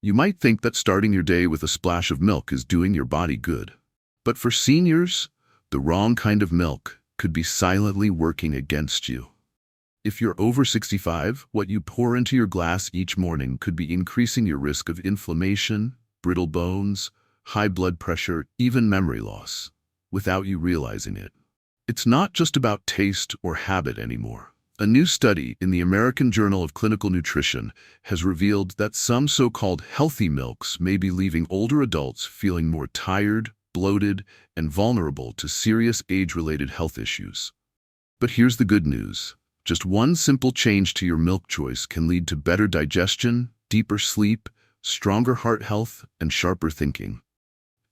You might think that starting your day with a splash of milk is doing your body good. But for seniors, the wrong kind of milk could be silently working against you. If you're over 65, what you pour into your glass each morning could be increasing your risk of inflammation, brittle bones, high blood pressure, even memory loss, without you realizing it. It's not just about taste or habit anymore. A new study in the American Journal of Clinical Nutrition has revealed that some so-called healthy milks may be leaving older adults feeling more tired, bloated, and vulnerable to serious age-related health issues. But here's the good news. Just one simple change to your milk choice can lead to better digestion, deeper sleep, stronger heart health, and sharper thinking.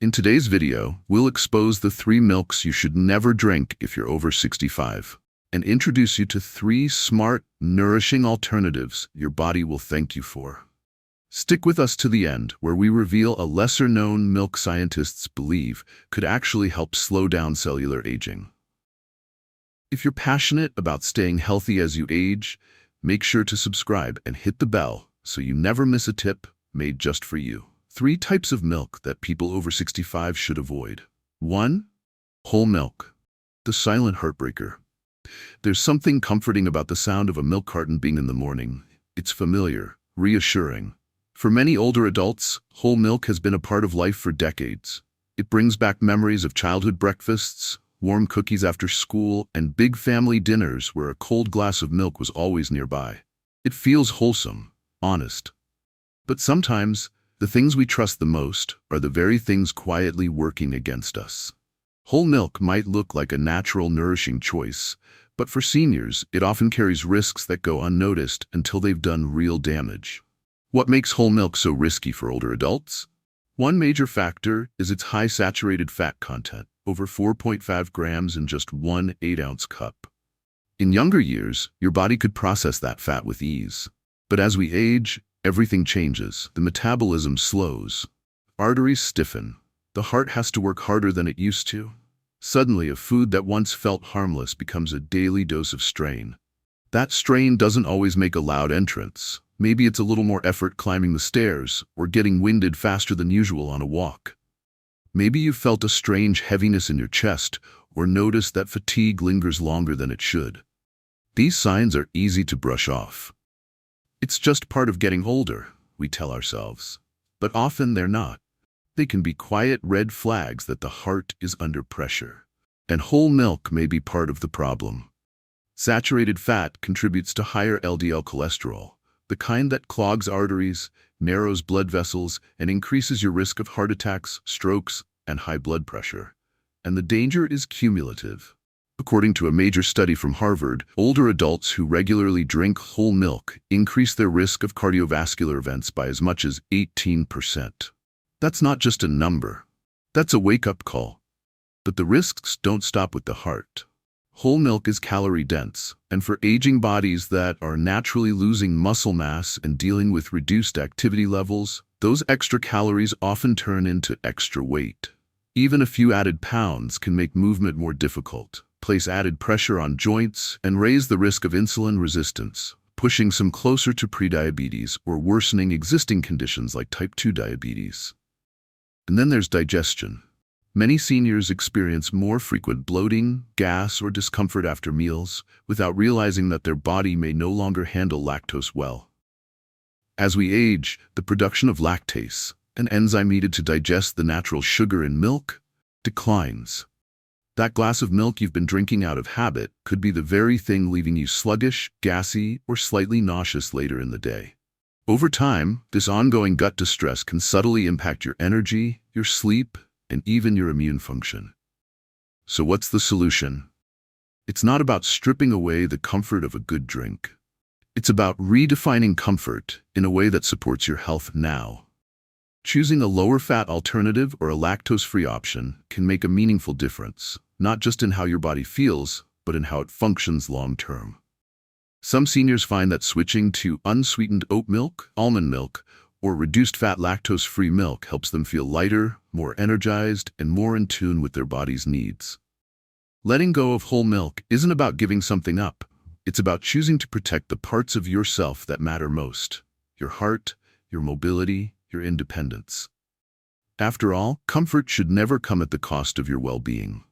In today's video, we'll expose the 3 milks you should never drink if you're over 65, and introduce you to 3 smart, nourishing alternatives your body will thank you for. Stick with us to the end, where we reveal a lesser-known milk scientists believe could actually help slow down cellular aging. If you're passionate about staying healthy as you age, make sure to subscribe and hit the bell so you never miss a tip made just for you. 3 types of milk that people over 65 should avoid. 1. Whole milk. The silent heartbreaker. There's something comforting about the sound of a milk carton being in the morning. It's familiar, reassuring. For many older adults, whole milk has been a part of life for decades. It brings back memories of childhood breakfasts, warm cookies after school, and big family dinners where a cold glass of milk was always nearby. It feels wholesome, honest. But sometimes, the things we trust the most are the very things quietly working against us. Whole milk might look like a natural, nourishing choice, but for seniors, it often carries risks that go unnoticed until they've done real damage. What makes whole milk so risky for older adults? One major factor is its high saturated fat content, over 4.5 grams in just 1 8-ounce cup. In younger years, your body could process that fat with ease. But as we age, everything changes. The metabolism slows. Arteries stiffen. The heart has to work harder than it used to. Suddenly, a food that once felt harmless becomes a daily dose of strain. That strain doesn't always make a loud entrance. Maybe it's a little more effort climbing the stairs or getting winded faster than usual on a walk. Maybe you've felt a strange heaviness in your chest or noticed that fatigue lingers longer than it should. These signs are easy to brush off. It's just part of getting older, we tell ourselves. But often they're not. They can be quiet red flags that the heart is under pressure. And whole milk may be part of the problem. Saturated fat contributes to higher LDL cholesterol, the kind that clogs arteries, narrows blood vessels, and increases your risk of heart attacks, strokes, and high blood pressure. And the danger is cumulative. According to a major study from Harvard, older adults who regularly drink whole milk increase their risk of cardiovascular events by as much as 18%. That's not just a number. That's a wake-up call. But the risks don't stop with the heart. Whole milk is calorie-dense, and for aging bodies that are naturally losing muscle mass and dealing with reduced activity levels, those extra calories often turn into extra weight. Even a few added pounds can make movement more difficult, place added pressure on joints, and raise the risk of insulin resistance, pushing some closer to prediabetes or worsening existing conditions like type 2 diabetes. And then there's digestion. Many seniors experience more frequent bloating, gas, or discomfort after meals, without realizing that their body may no longer handle lactose well. As we age, the production of lactase, an enzyme needed to digest the natural sugar in milk, declines. That glass of milk you've been drinking out of habit could be the very thing leaving you sluggish, gassy, or slightly nauseous later in the day. Over time, this ongoing gut distress can subtly impact your energy, your sleep, and even your immune function. So what's the solution? It's not about stripping away the comfort of a good drink. It's about redefining comfort in a way that supports your health now. Choosing a lower-fat alternative or a lactose-free option can make a meaningful difference, not just in how your body feels, but in how it functions long-term. Some seniors find that switching to unsweetened oat milk, almond milk, or reduced-fat lactose-free milk helps them feel lighter, more energized, and more in tune with their body's needs. Letting go of whole milk isn't about giving something up. It's about choosing to protect the parts of yourself that matter most: your heart, your mobility, your independence. After all, comfort should never come at the cost of your well-being.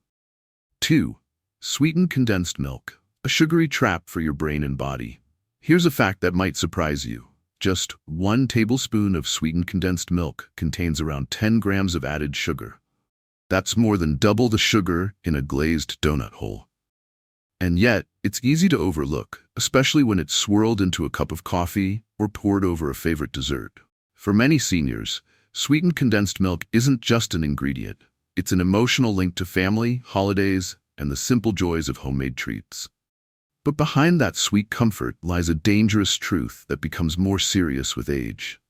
2. Sweetened condensed milk, a sugary trap for your brain and body. Here's a fact that might surprise you. Just 1 tablespoon of sweetened condensed milk contains around 10 grams of added sugar. That's more than double the sugar in a glazed donut hole. And yet, it's easy to overlook, especially when it's swirled into a cup of coffee or poured over a favorite dessert. For many seniors, sweetened condensed milk isn't just an ingredient. It's an emotional link to family, holidays, and the simple joys of homemade treats. But behind that sweet comfort lies a dangerous truth that becomes more serious with age.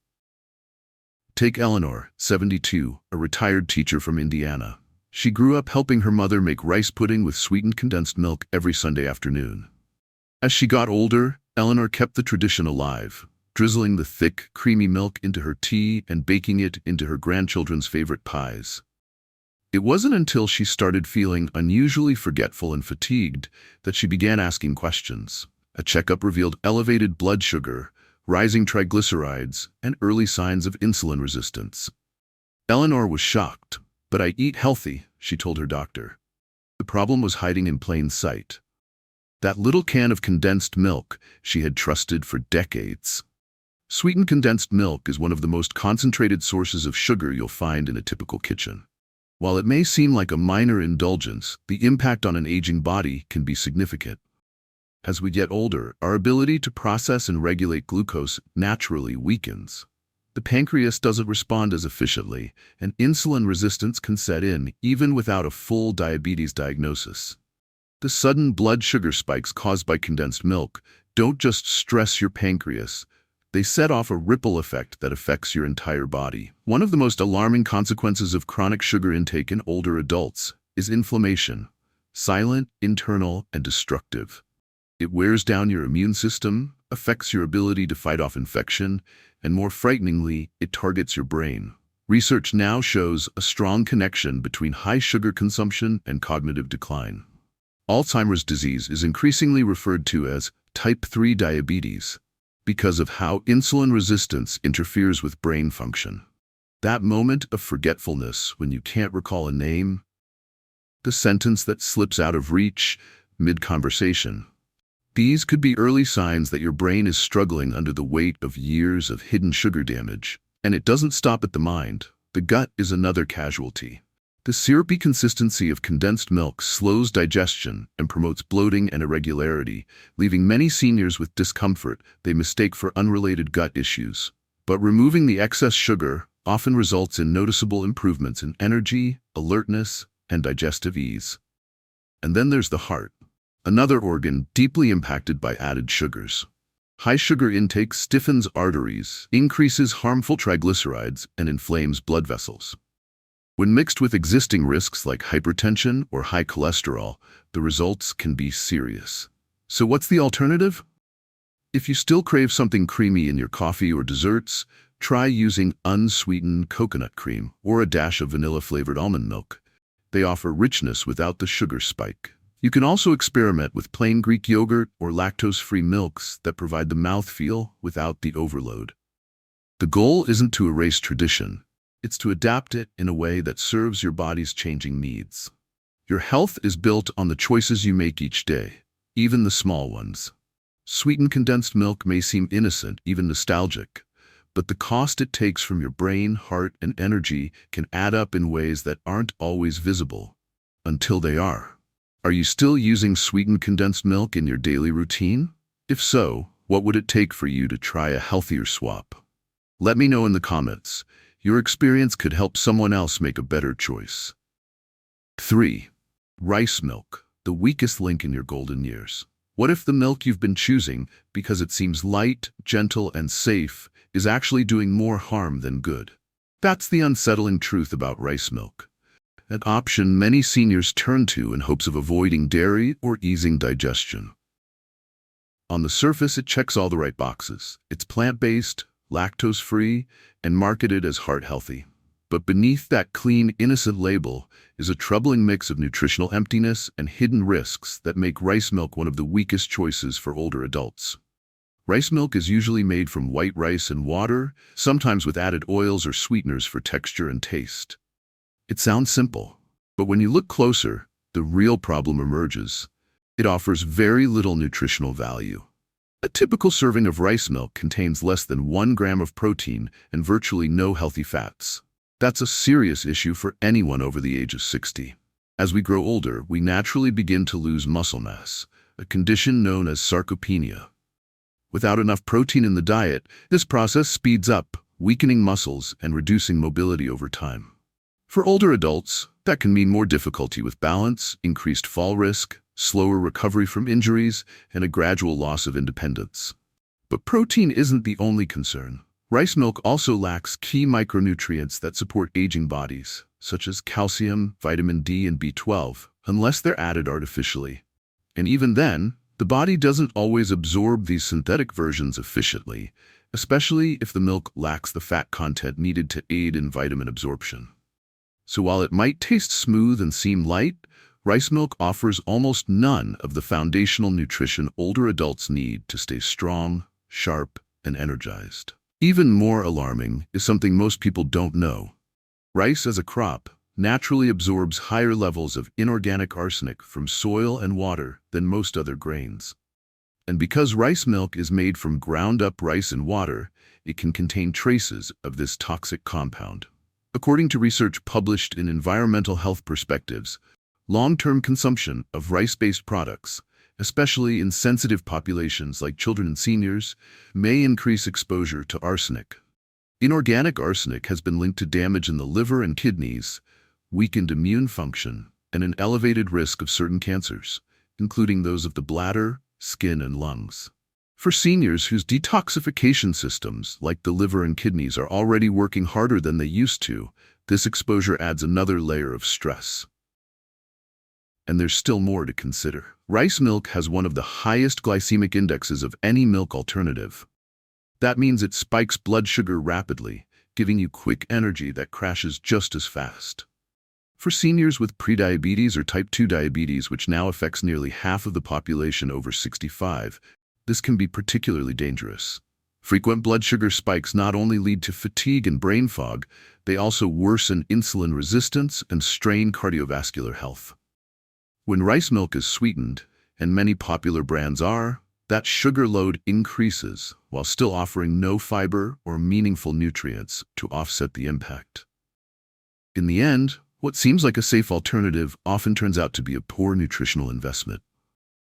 Take Eleanor, 72, a retired teacher from Indiana. She grew up helping her mother make rice pudding with sweetened condensed milk every Sunday afternoon. As she got older, Eleanor kept the tradition alive, drizzling the thick, creamy milk into her tea and baking it into her grandchildren's favorite pies. It wasn't until she started feeling unusually forgetful and fatigued that she began asking questions. A checkup revealed elevated blood sugar, rising triglycerides, and early signs of insulin resistance. Eleanor was shocked. "But I eat healthy," she told her doctor. The problem was hiding in plain sight. That little can of condensed milk she had trusted for decades. Sweetened condensed milk is one of the most concentrated sources of sugar you'll find in a typical kitchen. While it may seem like a minor indulgence, the impact on an aging body can be significant. As we get older, our ability to process and regulate glucose naturally weakens. The pancreas doesn't respond as efficiently, and insulin resistance can set in even without a full diabetes diagnosis. The sudden blood sugar spikes caused by condensed milk don't just stress your pancreas, they set off a ripple effect that affects your entire body. One of the most alarming consequences of chronic sugar intake in older adults is inflammation, silent, internal, and destructive. It wears down your immune system, affects your ability to fight off infection, and more frighteningly, it targets your brain. Research now shows a strong connection between high sugar consumption and cognitive decline. Alzheimer's disease is increasingly referred to as type 3 diabetes because of how insulin resistance interferes with brain function. That moment of forgetfulness when you can't recall a name, the sentence that slips out of reach mid-conversation. These could be early signs that your brain is struggling under the weight of years of hidden sugar damage. And it doesn't stop at the mind. The gut is another casualty. The syrupy consistency of condensed milk slows digestion and promotes bloating and irregularity, leaving many seniors with discomfort they mistake for unrelated gut issues. But removing the excess sugar often results in noticeable improvements in energy, alertness, and digestive ease. And then there's the heart, another organ deeply impacted by added sugars. High sugar intake stiffens arteries, increases harmful triglycerides, and inflames blood vessels. When mixed with existing risks like hypertension or high cholesterol, the results can be serious. So what's the alternative? If you still crave something creamy in your coffee or desserts, try using unsweetened coconut cream or a dash of vanilla-flavored almond milk. They offer richness without the sugar spike. You can also experiment with plain Greek yogurt or lactose-free milks that provide the mouthfeel without the overload. The goal isn't to erase tradition. It's to adapt it in a way that serves your body's changing needs. Your health is built on the choices you make each day, even the small ones. Sweetened condensed milk may seem innocent, even nostalgic, but the cost it takes from your brain, heart, and energy can add up in ways that aren't always visible, until they are. Are you still using sweetened condensed milk in your daily routine? If so, what would it take for you to try a healthier swap? Let me know in the comments. Your experience could help someone else make a better choice. 3. Rice milk, the weakest link in your golden years. What if the milk you've been choosing, because it seems light, gentle, and safe, is actually doing more harm than good? That's the unsettling truth about rice milk. An option many seniors turn to in hopes of avoiding dairy or easing digestion. On the surface, it checks all the right boxes. It's plant-based, lactose-free, and marketed as heart-healthy. But beneath that clean, innocent label is a troubling mix of nutritional emptiness and hidden risks that make rice milk one of the weakest choices for older adults. Rice milk is usually made from white rice and water, sometimes with added oils or sweeteners for texture and taste. It sounds simple, but when you look closer, the real problem emerges. It offers very little nutritional value. A typical serving of rice milk contains less than 1 gram of protein and virtually no healthy fats. That's a serious issue for anyone over the age of 60. As we grow older, we naturally begin to lose muscle mass, a condition known as sarcopenia. Without enough protein in the diet, this process speeds up, weakening muscles and reducing mobility over time. For older adults, that can mean more difficulty with balance, increased fall risk, slower recovery from injuries, and a gradual loss of independence. But protein isn't the only concern. Rice milk also lacks key micronutrients that support aging bodies, such as calcium, vitamin D, and B12, unless they're added artificially. And even then, the body doesn't always absorb these synthetic versions efficiently, especially if the milk lacks the fat content needed to aid in vitamin absorption. So while it might taste smooth and seem light, rice milk offers almost none of the foundational nutrition older adults need to stay strong, sharp, and energized. Even more alarming is something most people don't know. Rice as a crop naturally absorbs higher levels of inorganic arsenic from soil and water than most other grains. And because rice milk is made from ground-up rice and water, it can contain traces of this toxic compound. According to research published in Environmental Health Perspectives, long-term consumption of rice-based products, especially in sensitive populations like children and seniors, may increase exposure to arsenic. Inorganic arsenic has been linked to damage in the liver and kidneys, weakened immune function, and an elevated risk of certain cancers, including those of the bladder, skin, and lungs. For seniors whose detoxification systems, like the liver and kidneys, are already working harder than they used to, this exposure adds another layer of stress. And there's still more to consider. Rice milk has one of the highest glycemic indexes of any milk alternative. That means it spikes blood sugar rapidly, giving you quick energy that crashes just as fast. For seniors with prediabetes or type 2 diabetes, which now affects nearly half of the population over 65, this can be particularly dangerous. Frequent blood sugar spikes not only lead to fatigue and brain fog, they also worsen insulin resistance and strain cardiovascular health. When rice milk is sweetened, and many popular brands are, that sugar load increases while still offering no fiber or meaningful nutrients to offset the impact. In the end, what seems like a safe alternative often turns out to be a poor nutritional investment.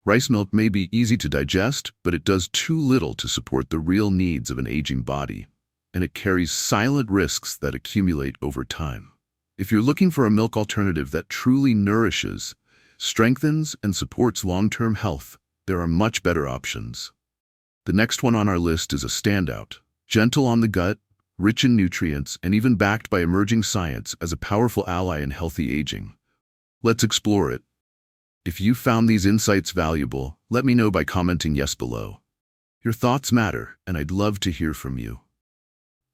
Rice milk may be easy to digest, but it does too little to support the real needs of an aging body, and it carries silent risks that accumulate over time. If you're looking for a milk alternative that truly nourishes, strengthens, and supports long-term health, there are much better options. The next one on our list is a standout, gentle on the gut, rich in nutrients, and even backed by emerging science as a powerful ally in healthy aging. Let's explore it. If you found these insights valuable, let me know by commenting yes below. Your thoughts matter, and I'd love to hear from you.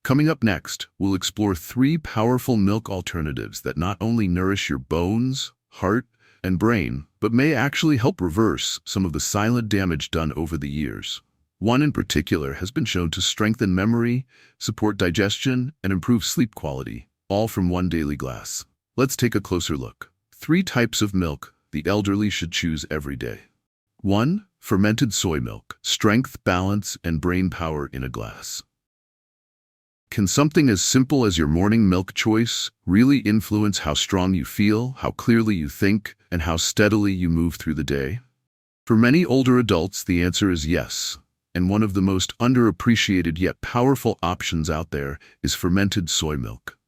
Coming up next, we'll explore 3 powerful milk alternatives that not only nourish your bones, heart, and brain, but may actually help reverse some of the silent damage done over the years. One in particular has been shown to strengthen memory, support digestion, and improve sleep quality, all from one daily glass. Let's take a closer look. 3 types of milk the elderly should choose every day. 1. Fermented soy milk. Strength, balance, and brain power in a glass. Can something as simple as your morning milk choice really influence how strong you feel, how clearly you think, and how steadily you move through the day? For many older adults, the answer is yes, and one of the most underappreciated yet powerful options out there is fermented soy milk.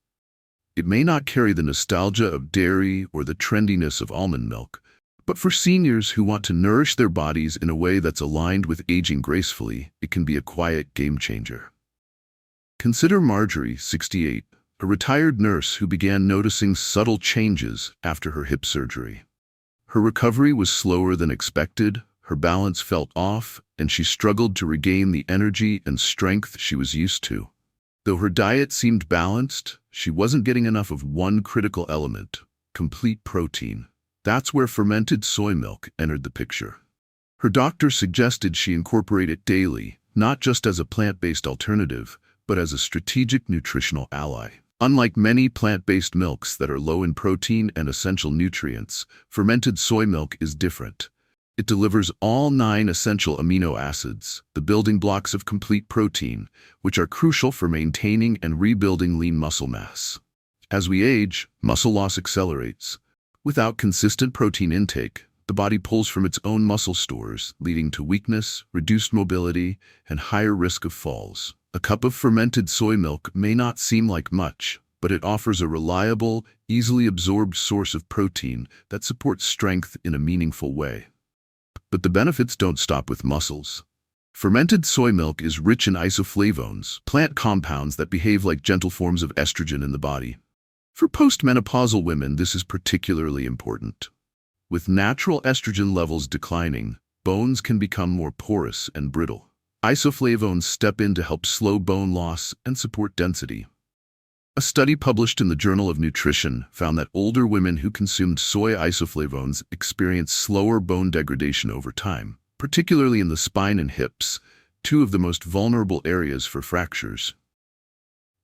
It may not carry the nostalgia of dairy or the trendiness of almond milk, but for seniors who want to nourish their bodies in a way that's aligned with aging gracefully, it can be a quiet game changer. Consider Marjorie, 68, a retired nurse who began noticing subtle changes after her hip surgery. Her recovery was slower than expected, her balance felt off, and she struggled to regain the energy and strength she was used to. Though her diet seemed balanced, she wasn't getting enough of one critical element, complete protein. That's where fermented soy milk entered the picture. Her doctor suggested she incorporate it daily, not just as a plant-based alternative, but as a strategic nutritional ally. Unlike many plant-based milks that are low in protein and essential nutrients, fermented soy milk is different. It delivers all 9 essential amino acids, the building blocks of complete protein, which are crucial for maintaining and rebuilding lean muscle mass. As we age, muscle loss accelerates. Without consistent protein intake, the body pulls from its own muscle stores, leading to weakness, reduced mobility, and higher risk of falls. A cup of fermented soy milk may not seem like much, but it offers a reliable, easily absorbed source of protein that supports strength in a meaningful way. But the benefits don't stop with muscles. Fermented soy milk is rich in isoflavones, plant compounds that behave like gentle forms of estrogen in the body. For postmenopausal women, this is particularly important. With natural estrogen levels declining, bones can become more porous and brittle. Isoflavones step in to help slow bone loss and support density. A study published in the Journal of Nutrition found that older women who consumed soy isoflavones experienced slower bone degradation over time, particularly in the spine and hips, 2 of the most vulnerable areas for fractures.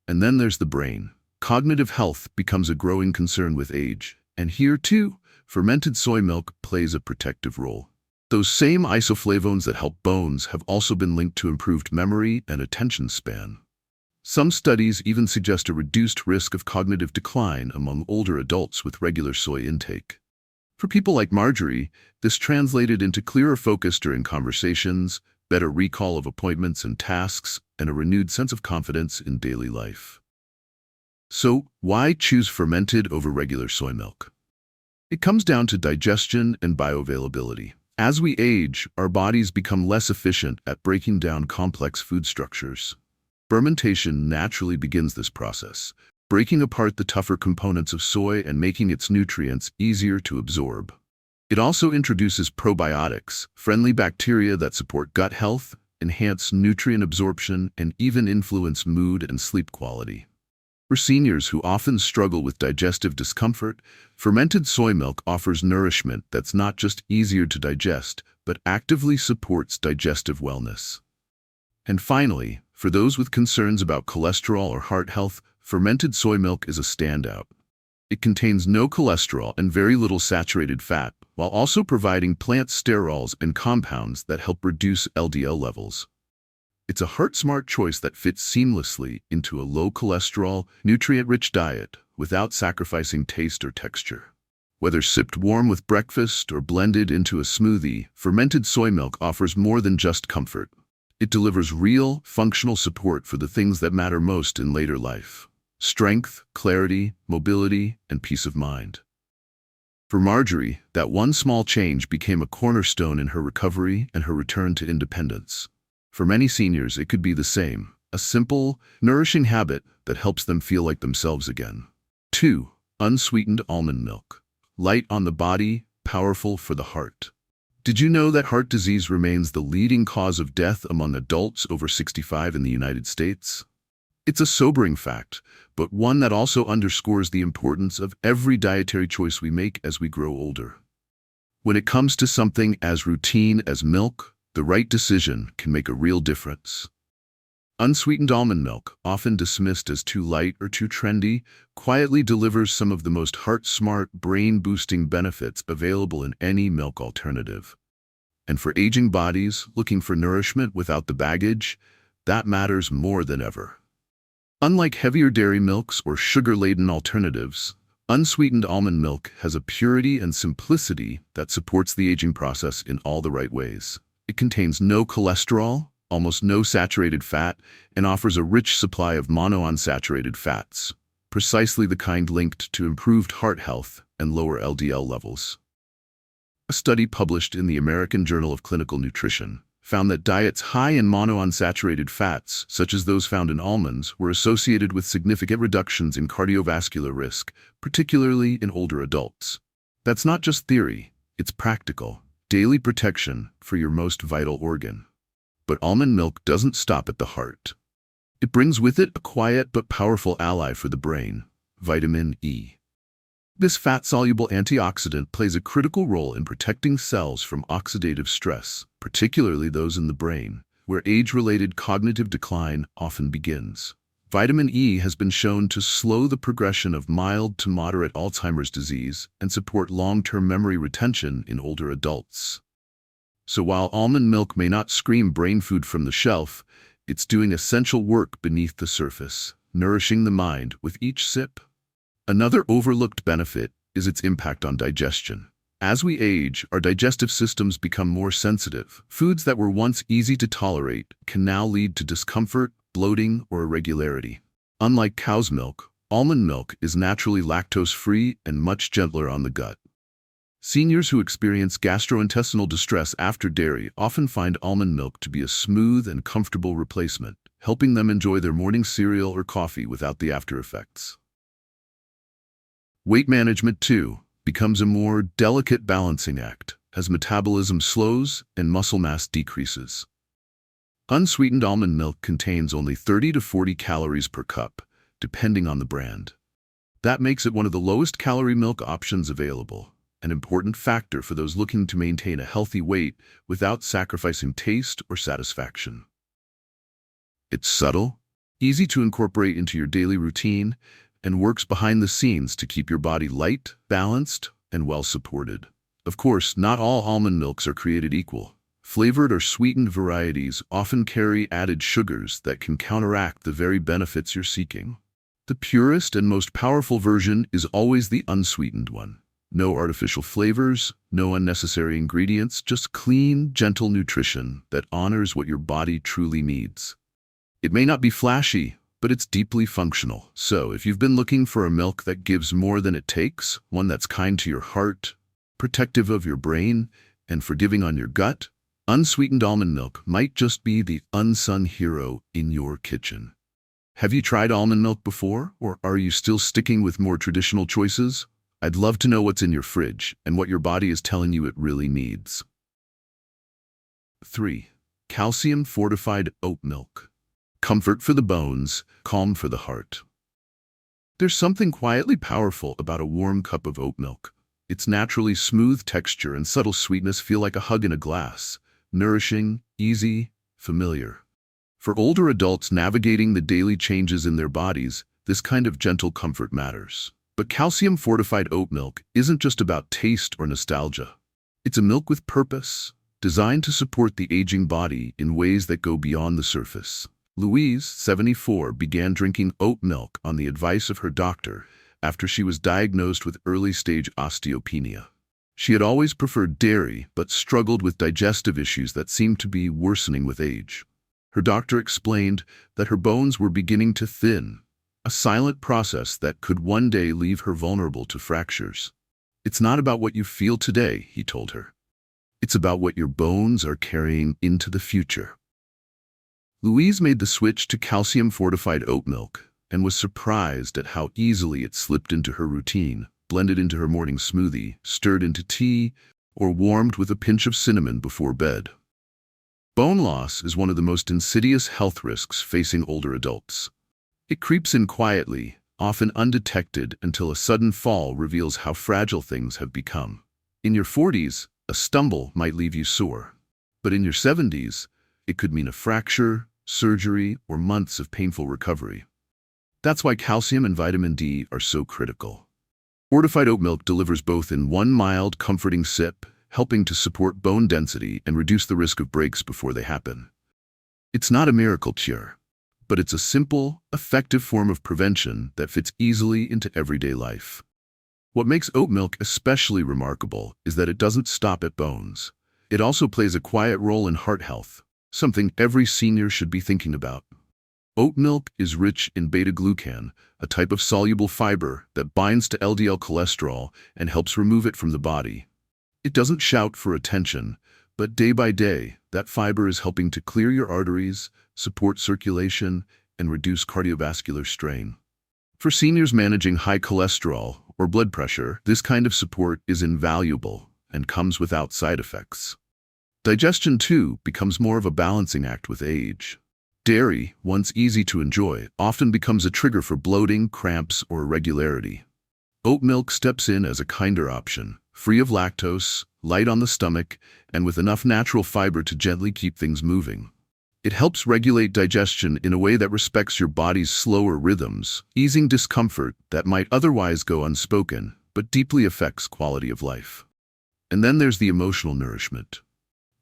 And then there's the brain. Cognitive health becomes a growing concern with age, and here too, fermented soy milk plays a protective role. Those same isoflavones that help bones have also been linked to improved memory and attention span. Some studies even suggest a reduced risk of cognitive decline among older adults with regular soy intake. For people like Marjorie, this translated into clearer focus during conversations, better recall of appointments and tasks, and a renewed sense of confidence in daily life. So, why choose fermented over regular soy milk? It comes down to digestion and bioavailability. As we age, our bodies become less efficient at breaking down complex food structures. Fermentation naturally begins this process, breaking apart the tougher components of soy and making its nutrients easier to absorb. It also introduces probiotics, friendly bacteria that support gut health, enhance nutrient absorption, and even influence mood and sleep quality. For seniors who often struggle with digestive discomfort, fermented soy milk offers nourishment that's not just easier to digest, but actively supports digestive wellness. And finally, for those with concerns about cholesterol or heart health, fermented soy milk is a standout. It contains no cholesterol and very little saturated fat, while also providing plant sterols and compounds that help reduce LDL levels. It's a heart-smart choice that fits seamlessly into a low-cholesterol, nutrient-rich diet without sacrificing taste or texture. Whether sipped warm with breakfast or blended into a smoothie, fermented soy milk offers more than just comfort. It delivers real, functional support for the things that matter most in later life: strength, clarity, mobility, and peace of mind. For Marjorie, that one small change became a cornerstone in her recovery and her return to independence. For many seniors, it could be the same, a simple, nourishing habit that helps them feel like themselves again. 2. Unsweetened almond milk. Light on the body, powerful for the heart. Did you know that heart disease remains the leading cause of death among adults over 65 in the United States? It's a sobering fact, but one that also underscores the importance of every dietary choice we make as we grow older. When it comes to something as routine as milk, the right decision can make a real difference. Unsweetened almond milk, often dismissed as too light or too trendy, quietly delivers some of the most heart-smart, brain-boosting benefits available in any milk alternative. And for aging bodies looking for nourishment without the baggage, that matters more than ever. Unlike heavier dairy milks or sugar-laden alternatives, unsweetened almond milk has a purity and simplicity that supports the aging process in all the right ways. It contains no cholesterol, almost no saturated fat, and offers a rich supply of monounsaturated fats, precisely the kind linked to improved heart health and lower LDL levels. A study published in the American Journal of Clinical Nutrition found that diets high in monounsaturated fats, such as those found in almonds, were associated with significant reductions in cardiovascular risk, particularly in older adults. That's not just theory, it's practical. Daily protection for your most vital organ. But almond milk doesn't stop at the heart. It brings with it a quiet but powerful ally for the brain: vitamin E. This fat-soluble antioxidant plays a critical role in protecting cells from oxidative stress, particularly those in the brain, where age-related cognitive decline often begins. Vitamin E has been shown to slow the progression of mild to moderate Alzheimer's disease and support long-term memory retention in older adults. So while almond milk may not scream brain food from the shelf, it's doing essential work beneath the surface, nourishing the mind with each sip. Another overlooked benefit is its impact on digestion. As we age, our digestive systems become more sensitive. Foods that were once easy to tolerate can now lead to discomfort, bloating, or irregularity. Unlike cow's milk, almond milk is naturally lactose-free and much gentler on the gut. Seniors who experience gastrointestinal distress after dairy often find almond milk to be a smooth and comfortable replacement, helping them enjoy their morning cereal or coffee without the after-effects. Weight management, too, becomes a more delicate balancing act as metabolism slows and muscle mass decreases. Unsweetened almond milk contains only 30 to 40 calories per cup, depending on the brand. That makes it one of the lowest calorie milk options available, an important factor for those looking to maintain a healthy weight without sacrificing taste or satisfaction. It's subtle, easy to incorporate into your daily routine, and works behind the scenes to keep your body light, balanced, and well-supported. Of course, not all almond milks are created equal. Flavored or sweetened varieties often carry added sugars that can counteract the very benefits you're seeking. The purest and most powerful version is always the unsweetened one. No artificial flavors, no unnecessary ingredients, just clean, gentle nutrition that honors what your body truly needs. It may not be flashy, but it's deeply functional. So if you've been looking for a milk that gives more than it takes, one that's kind to your heart, protective of your brain, and forgiving on your gut, unsweetened almond milk might just be the unsung hero in your kitchen. Have you tried almond milk before, or are you still sticking with more traditional choices? I'd love to know what's in your fridge and what your body is telling you it really needs. 3. Calcium-fortified oat milk. Comfort for the bones, calm for the heart. There's something quietly powerful about a warm cup of oat milk. Its naturally smooth texture and subtle sweetness feel like a hug in a glass, nourishing, easy, familiar. For older adults navigating the daily changes in their bodies, this kind of gentle comfort matters. But calcium-fortified oat milk isn't just about taste or nostalgia. It's a milk with purpose, designed to support the aging body in ways that go beyond the surface. Louise, 74, began drinking oat milk on the advice of her doctor after she was diagnosed with early-stage osteopenia. She had always preferred dairy, but struggled with digestive issues that seemed to be worsening with age. Her doctor explained that her bones were beginning to thin, a silent process that could one day leave her vulnerable to fractures. "It's not about what you feel today," he told her. "It's about what your bones are carrying into the future." Louise made the switch to calcium-fortified oat milk and was surprised at how easily it slipped into her routine, blended into her morning smoothie, stirred into tea, or warmed with a pinch of cinnamon before bed. Bone loss is one of the most insidious health risks facing older adults. It creeps in quietly, often undetected until a sudden fall reveals how fragile things have become. In your 40s, a stumble might leave you sore. But in your 70s, it could mean a fracture, surgery, or months of painful recovery. That's why calcium and vitamin D are so critical. Fortified oat milk delivers both in one mild, comforting sip, helping to support bone density and reduce the risk of breaks before they happen. It's not a miracle cure, but it's a simple, effective form of prevention that fits easily into everyday life. What makes oat milk especially remarkable is that it doesn't stop at bones. It also plays a quiet role in heart health, something every senior should be thinking about. Oat milk is rich in beta-glucan, a type of soluble fiber that binds to LDL cholesterol and helps remove it from the body. It doesn't shout for attention, but day by day, that fiber is helping to clear your arteries, support circulation, and reduce cardiovascular strain. For seniors managing high cholesterol or blood pressure, this kind of support is invaluable and comes without side effects. Digestion, too, becomes more of a balancing act with age. Dairy, once easy to enjoy, often becomes a trigger for bloating, cramps, or irregularity. Oat milk steps in as a kinder option, free of lactose, light on the stomach, and with enough natural fiber to gently keep things moving. It helps regulate digestion in a way that respects your body's slower rhythms, easing discomfort that might otherwise go unspoken, but deeply affects quality of life. And then there's the emotional nourishment.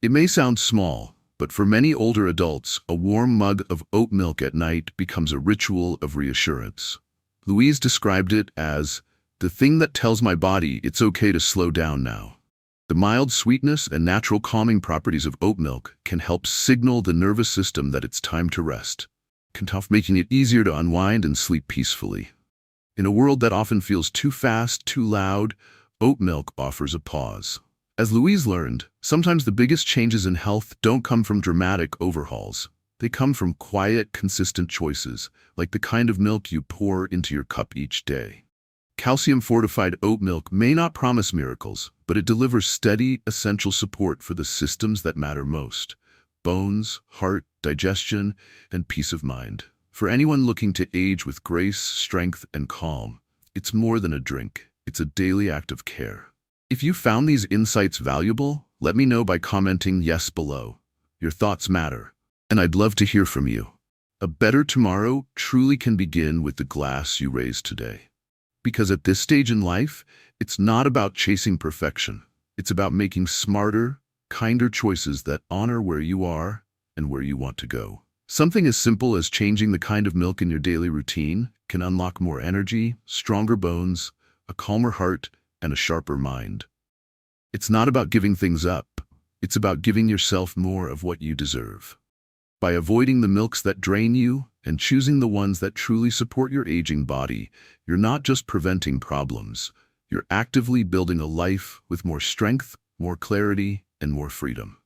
It may sound small, but for many older adults, a warm mug of oat milk at night becomes a ritual of reassurance. Louise described it as the thing that tells my body it's okay to slow down now. The mild sweetness and natural calming properties of oat milk can help signal the nervous system that it's time to rest, making it easier to unwind and sleep peacefully. In a world that often feels too fast, too loud, oat milk offers a pause. As Louise learned, sometimes the biggest changes in health don't come from dramatic overhauls. They come from quiet, consistent choices, like the kind of milk you pour into your cup each day. Calcium-fortified oat milk may not promise miracles, but it delivers steady, essential support for the systems that matter most: bones, heart, digestion, and peace of mind. For anyone looking to age with grace, strength, and calm, it's more than a drink. It's a daily act of care. If you found these insights valuable, let me know by commenting yes below. Your thoughts matter, and I'd love to hear from you. A better tomorrow truly can begin with the glass you raise today. Because at this stage in life, it's not about chasing perfection. It's about making smarter, kinder choices that honor where you are and where you want to go. Something as simple as changing the kind of milk in your daily routine can unlock more energy, stronger bones, a calmer heart, and a sharper mind. It's not about giving things up. It's about giving yourself more of what you deserve. By avoiding the milks that drain you and choosing the ones that truly support your aging body, you're not just preventing problems. You're actively building a life with more strength, more clarity, and more freedom.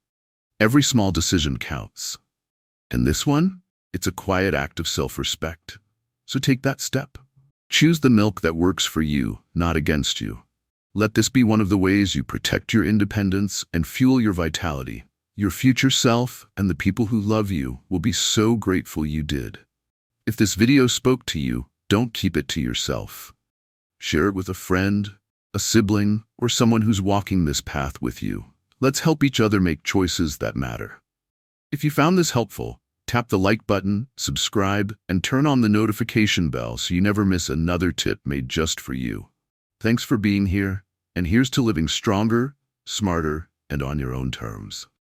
Every small decision counts. And this one? It's a quiet act of self-respect. So take that step. Choose the milk that works for you, not against you. Let this be one of the ways you protect your independence and fuel your vitality. Your future self and the people who love you will be so grateful you did. If this video spoke to you, don't keep it to yourself. Share it with a friend, a sibling, or someone who's walking this path with you. Let's help each other make choices that matter. If you found this helpful, tap the like button, subscribe, and turn on the notification bell so you never miss another tip made just for you. Thanks for being here, and here's to living stronger, smarter, and on your own terms.